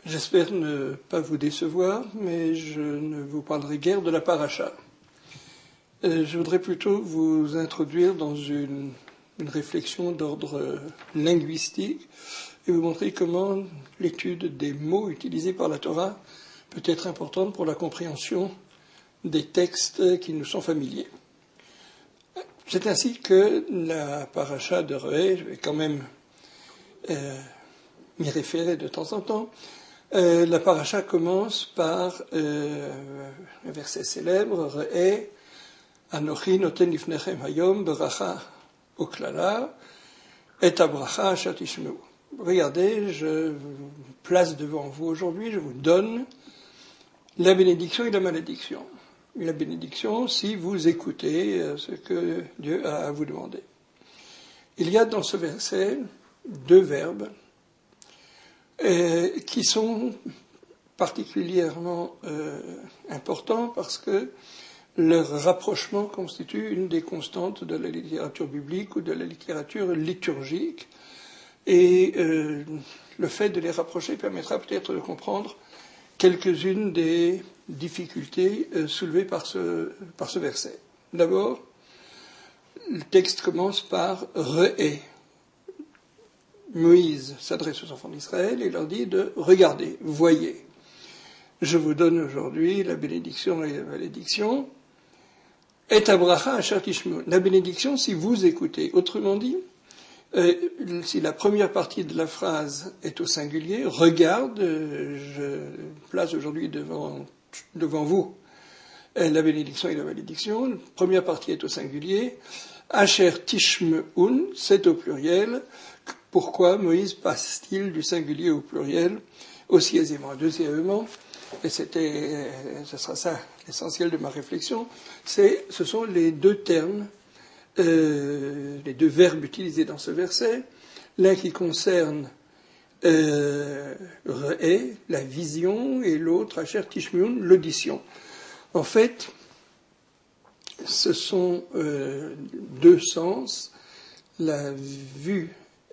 J'espère ne pas vous décevoir, mais je ne vous parlerai guère de la paracha. Je voudrais plutôt vous introduire dans une réflexion d'ordre linguistique et vous montrer comment l'étude des mots utilisés par la Torah peut être importante pour la compréhension des textes qui nous sont familiers. C'est ainsi que la paracha de Re'eh, je vais quand même m'y référer de temps en temps. La paracha commence par un verset célèbre, Re'eh, Anochi noten lifnechem hayom beracha uklala et abracha asher tishmeu. Regardez, je vous place devant vous aujourd'hui, je vous donne la bénédiction et la malédiction. La bénédiction si vous écoutez ce que Dieu a à vous demander. Il y a dans ce verset deux verbes qui sont particulièrement importants parce que leur rapprochement constitue une des constantes de la littérature biblique ou de la littérature liturgique. Et le fait de les rapprocher permettra peut-être de comprendre quelques-unes des difficultés soulevées par ce verset. D'abord, le texte commence par « Re'eh ». Moïse s'adresse aux enfants d'Israël et leur dit de « Regardez, voyez, je vous donne aujourd'hui la bénédiction et la malédiction. Et abracha asher tishmeu » la bénédiction si vous écoutez. Autrement dit, si la première partie de la phrase est au singulier, regarde, je place aujourd'hui devant vous la bénédiction et la malédiction. La première partie est au singulier. Asher tishmeun, c'est au pluriel. Pourquoi Moïse passe-t-il du singulier au pluriel aussi aisément? Deuxièmement, et ce sera ça l'essentiel de ma réflexion, ce sont les deux termes, les deux verbes utilisés dans ce verset, l'un qui concerne Re'eh, la vision, et l'autre, Asher tishmeun, l'audition. En fait, ce sont deux sens, la vue,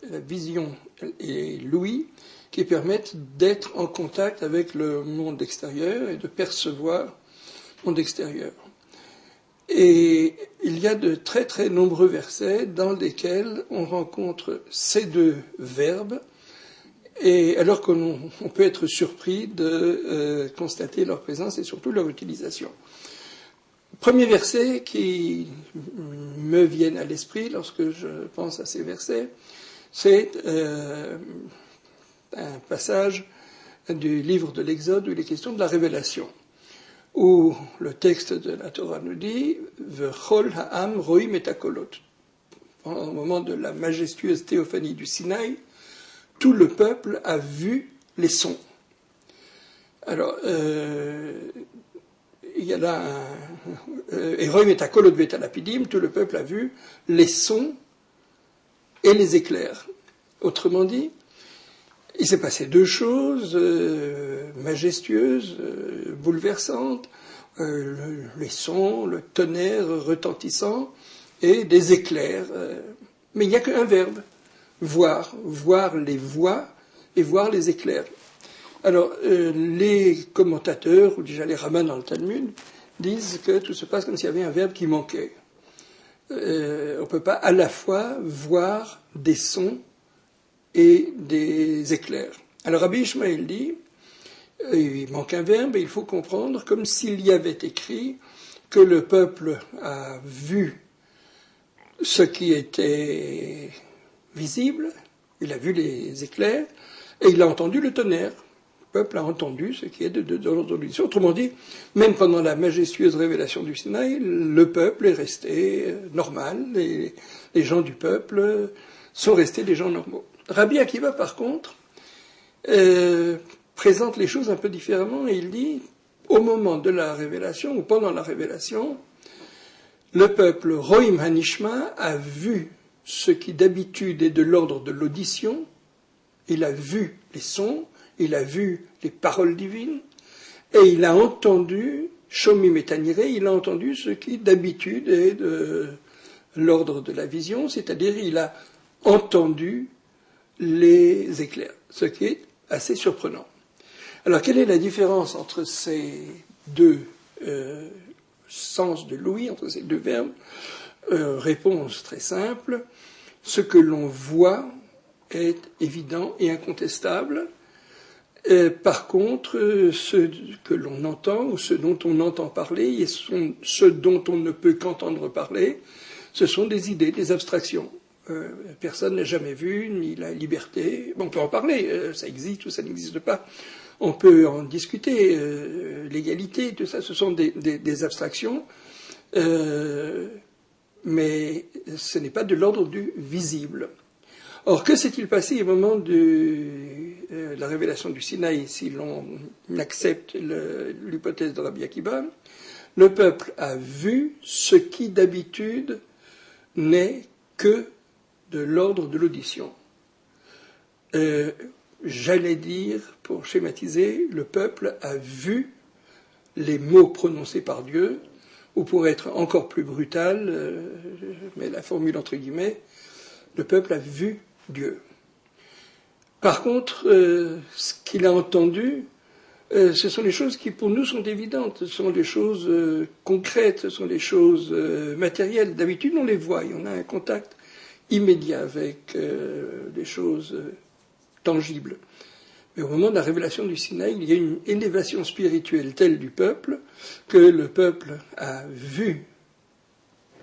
la vision et l'ouïe, qui permettent d'être en contact avec le monde extérieur et de percevoir le monde extérieur. Et il y a de très très nombreux versets dans lesquels on rencontre ces deux verbes, et alors qu'on peut être surpris de constater leur présence et surtout leur utilisation. Premier verset qui me vient à l'esprit lorsque je pense à ces versets, c'est un passage du livre de l'Exode où il est question de la révélation, où le texte de la Torah nous dit « V'chol ha'am roim et hakolot » Pendant le moment de la majestueuse théophanie du Sinaï, tout le peuple a vu les sons. Alors, il y a là et roim et hakolot v'etalapidim, tout le peuple a vu les sons et les éclairs. Autrement dit, il s'est passé deux choses majestueuses, bouleversantes, les sons, le tonnerre retentissant et des éclairs. Mais il n'y a qu'un verbe, voir les voix et voir les éclairs. Alors, les commentateurs, ou déjà les rabbins dans le Talmud, disent que tout se passe comme s'il y avait un verbe qui manquait. On ne peut pas à la fois voir des sons et des éclairs. Alors Rabbi Ishmael dit, il manque un verbe et il faut comprendre comme s'il y avait écrit que le peuple a vu ce qui était visible, il a vu les éclairs et il a entendu le tonnerre. Le peuple a entendu ce qui est de l'audition. Autrement dit, même pendant la majestueuse révélation du Sinaï, le peuple est resté normal, et les gens du peuple sont restés des gens normaux. Rabbi Akiva, par contre, présente les choses un peu différemment et il dit, au moment de la révélation, ou pendant la révélation, le peuple Roim Hanishma a vu ce qui d'habitude est de l'ordre de l'audition, il a vu les sons, il a vu les paroles divines, et il a entendu, Shomim et Taniré, il a entendu ce qui d'habitude est de l'ordre de la vision, c'est-à-dire il a entendu les éclairs, ce qui est assez surprenant. Alors, quelle est la différence entre ces deux sens de l'ouïe, entre ces deux verbes? Réponse très simple. Ce que l'on voit est évident et incontestable. Par contre, ce que l'on entend ou ce dont on entend parler et ce dont on ne peut qu'entendre parler, ce sont des idées, des abstractions. Personne n'a jamais vu ni la liberté. Bon, on peut en parler, ça existe ou ça n'existe pas. On peut en discuter, l'égalité, tout ça, ce sont des abstractions, mais ce n'est pas de l'ordre du visible. Or, que s'est-il passé au moment de la révélation du Sinaï, si l'on accepte l'hypothèse de Rabbi Akiba? Le peuple a vu ce qui d'habitude n'est que de l'ordre de l'audition. J'allais dire, pour schématiser, le peuple a vu les mots prononcés par Dieu, ou pour être encore plus brutal, mais la formule entre guillemets, le peuple a vu Dieu. Par contre, ce qu'il a entendu, ce sont des choses qui pour nous sont évidentes, ce sont des choses concrètes, ce sont des choses matérielles. D'habitude, on les voit, et on a un contact immédiat avec des choses tangibles. Mais au moment de la révélation du Sinaï, il y a une élévation spirituelle telle du peuple que le peuple a vu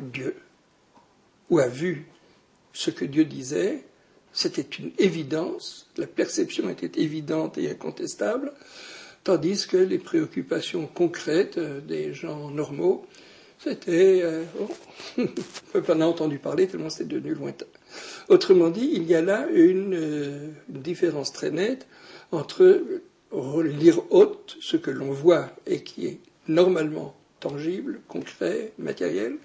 Dieu, ou a vu ce que Dieu disait. C'était une évidence, la perception était évidente et incontestable, tandis que les préoccupations concrètes des gens normaux, c'était... on ne peut pas en avoir entendu parler tellement c'est devenu lointain. Autrement dit, il y a là une différence très nette entre lire haute, ce que l'on voit et qui est normalement tangible, concret, matériel,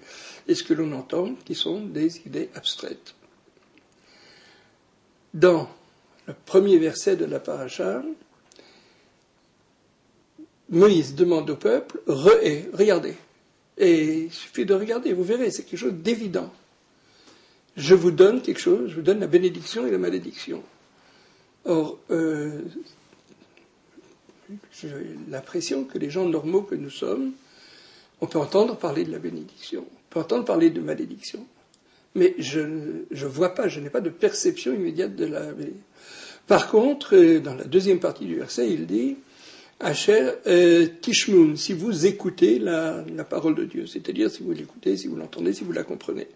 et ce que l'on entend, qui sont des idées abstraites. Dans le premier verset de la paracha, Moïse demande au peuple, regardez. Et il suffit de regarder, vous verrez, c'est quelque chose d'évident. Je vous donne quelque chose, je vous donne la bénédiction et la malédiction. Or, j'ai l'impression que les gens normaux que nous sommes, on peut entendre parler de la bénédiction, on peut entendre parler de malédiction, mais je vois pas, je n'ai pas de perception immédiate de la bénédiction. Par contre, dans la deuxième partie du verset, il dit Asher Tishmun, si vous écoutez la parole de Dieu, c'est-à-dire si vous l'écoutez, si vous l'entendez, si vous la comprenez.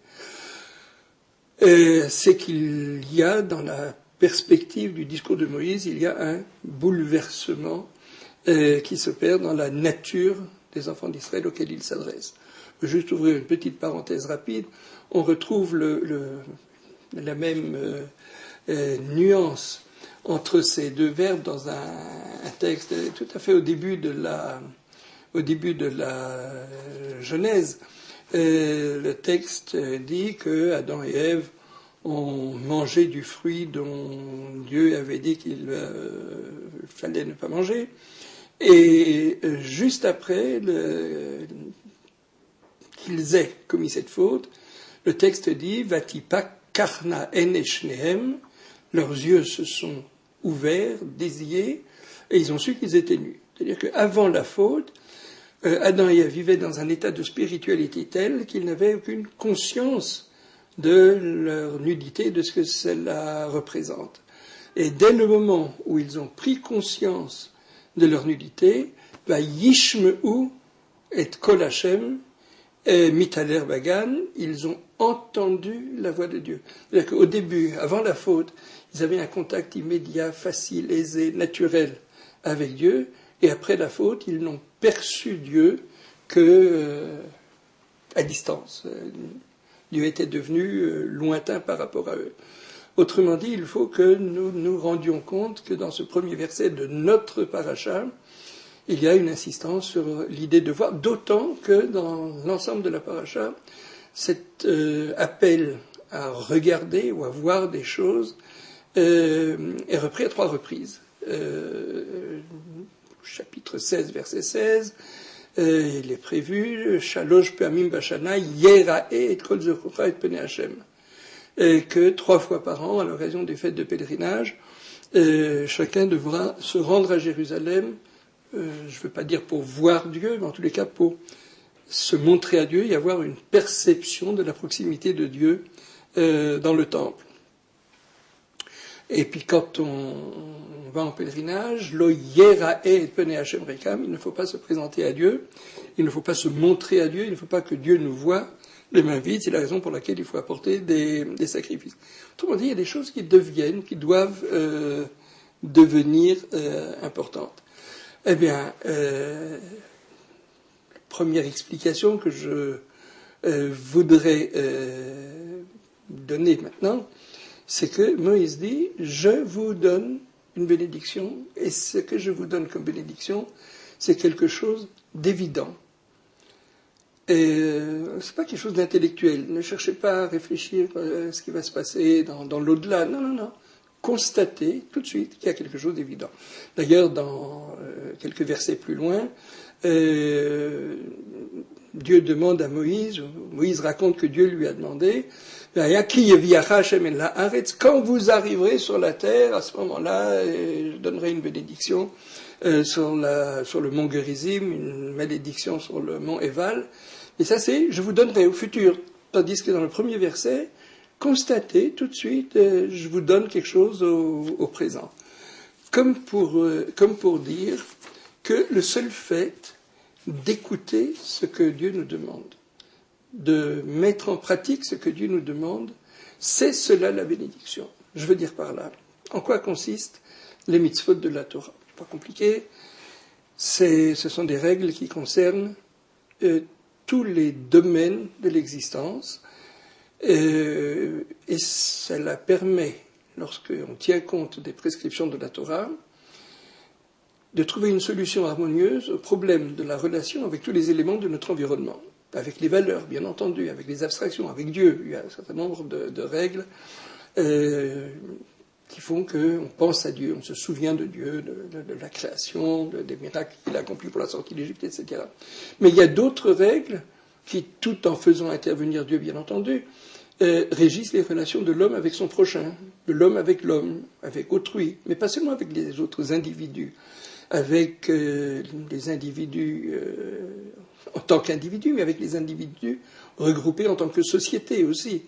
C'est qu'il y a dans la perspective du discours de Moïse, il y a un bouleversement qui s'opère dans la nature des enfants d'Israël auxquels il s'adresse. Je veux juste ouvrir une petite parenthèse rapide. On retrouve la même nuance entre ces deux verbes dans un texte tout à fait au début de la Genèse. Le texte dit que Adam et Ève ont mangé du fruit dont Dieu avait dit qu'il fallait ne pas manger. Et juste après qu'ils aient commis cette faute, le texte dit Vatipa karna eneshnehem, leurs yeux se sont ouverts, désillés, et ils ont su qu'ils étaient nus. C'est-à-dire qu'avant la faute, Adam et Ève vivaient dans un état de spiritualité tel qu'ils n'avaient aucune conscience de leur nudité, de ce que cela représente. Et dès le moment où ils ont pris conscience de leur nudité, Yishmeu et Kol Hashem Mitaler Bagan, ils ont entendu la voix de Dieu. C'est-à-dire qu'au début, avant la faute, ils avaient un contact immédiat, facile, aisé, naturel avec Dieu, et après la faute, ils n'ont perçu Dieu que à distance. Dieu était devenu lointain par rapport à eux. Autrement dit, il faut que nous nous rendions compte que dans ce premier verset de notre paracha, il y a une insistance sur l'idée de voir, d'autant que dans l'ensemble de la paracha, cet appel à regarder ou à voir des choses est repris à 3 reprises. Chapitre 16, verset 16, il est prévu, Shalosh Pamim Bashana, Yerae et Kol Zechucha et Pene Hashem. Que 3 fois par an, à l'occasion des fêtes de pèlerinage, chacun devra se rendre à Jérusalem, je ne veux pas dire pour voir Dieu, mais en tous les cas pour se montrer à Dieu et avoir une perception de la proximité de Dieu dans le temple. Et puis quand on va en pèlerinage, lo yerae pene Hashem rekam, il ne faut pas se présenter à Dieu, il ne faut pas se montrer à Dieu, il ne faut pas que Dieu nous voie les mains vides, c'est la raison pour laquelle il faut apporter des sacrifices. Autrement dit, il y a des choses qui doivent devenir importantes. Eh bien, première explication que je voudrais donner maintenant, c'est que Moïse dit « Je vous donne une bénédiction, et ce que je vous donne comme bénédiction, c'est quelque chose d'évident. » Et c'est pas quelque chose d'intellectuel. Ne cherchez pas à réfléchir à ce qui va se passer dans l'au-delà. Non, non, non. Constatez tout de suite qu'il y a quelque chose d'évident. D'ailleurs, dans quelques versets plus loin, Dieu demande à Moïse raconte que Dieu lui a demandé quand vous arriverez sur la terre, à ce moment-là, je donnerai une bénédiction sur le mont Gerizim, une malédiction sur le mont Éval. Et ça, c'est je vous donnerai au futur. Tandis que dans le premier verset, constatez tout de suite, je vous donne quelque chose au présent. Comme pour dire que le seul fait d'écouter ce que Dieu nous demande, de mettre en pratique ce que Dieu nous demande, c'est cela la bénédiction. Je veux dire par là, en quoi consistent les mitzvot de la Torah? Pas compliqué, ce sont des règles qui concernent tous les domaines de l'existence, et cela permet, lorsqu'on tient compte des prescriptions de la Torah, de trouver une solution harmonieuse au problème de la relation avec tous les éléments de notre environnement, avec les valeurs, bien entendu, avec les abstractions, avec Dieu. Il y a un certain nombre de règles qui font qu'on pense à Dieu, on se souvient de Dieu, de la création, des miracles qu'il a accomplis pour la sortie d'Égypte, etc. Mais il y a d'autres règles qui, tout en faisant intervenir Dieu, bien entendu, régissent les relations de l'homme avec son prochain, de l'homme, avec autrui, mais pas seulement avec les autres individus, avec les individus en tant qu'individus, mais avec les individus regroupés en tant que société aussi.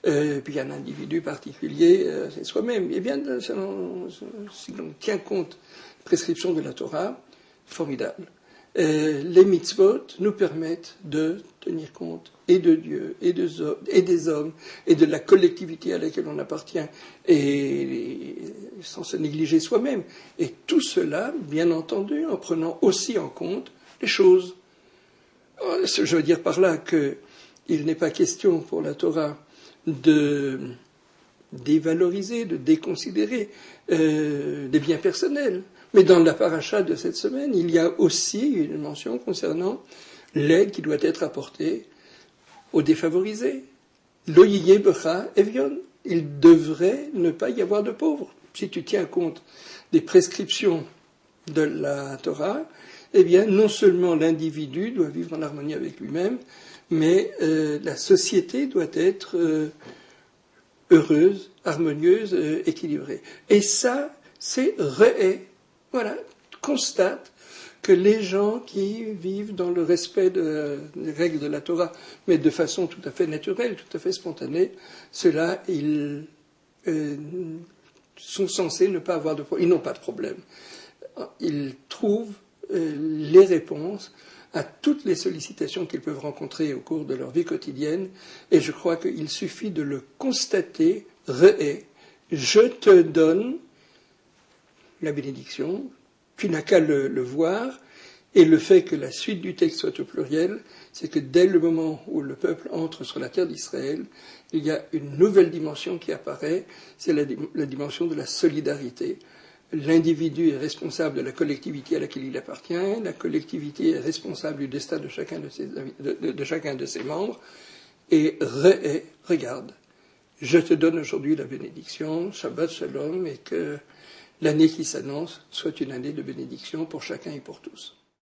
Puis un individu particulier, c'est soi-même. Eh bien, si l'on tient compte des prescriptions de la Torah, formidable. Les mitzvot nous permettent de tenir compte et de Dieu, et des hommes, et de la collectivité à laquelle on appartient, et sans se négliger soi-même. Et tout cela, bien entendu, en prenant aussi en compte les choses. Je veux dire par là qu'il n'est pas question pour la Torah de dévaloriser, de déconsidérer des biens personnels. Mais dans la paracha de cette semaine, il y a aussi une mention concernant l'aide qui doit être apportée aux défavorisés. Lo yiyeh becha evion. Il devrait ne pas y avoir de pauvres. Si tu tiens compte des prescriptions de la Torah, eh bien, non seulement l'individu doit vivre en harmonie avec lui-même, mais la société doit être heureuse, harmonieuse, équilibrée. Et ça, c'est voilà, constate que les gens qui vivent dans le respect des règles de la Torah, mais de façon tout à fait naturelle, tout à fait spontanée, ceux-là, ils sont censés ne pas avoir de problème. Ils n'ont pas de problème. Ils trouvent les réponses à toutes les sollicitations qu'ils peuvent rencontrer au cours de leur vie quotidienne, et je crois qu'il suffit de le constater, je te donne la bénédiction, tu n'as qu'à le voir, et le fait que la suite du texte soit au pluriel, c'est que dès le moment où le peuple entre sur la terre d'Israël, il y a une nouvelle dimension qui apparaît, c'est la dimension de la solidarité. L'individu est responsable de la collectivité à laquelle il appartient, la collectivité est responsable du destin de chacun de ses membres, et regarde, je te donne aujourd'hui la bénédiction, Shabbat Shalom, et que l'année qui s'annonce soit une année de bénédiction pour chacun et pour tous.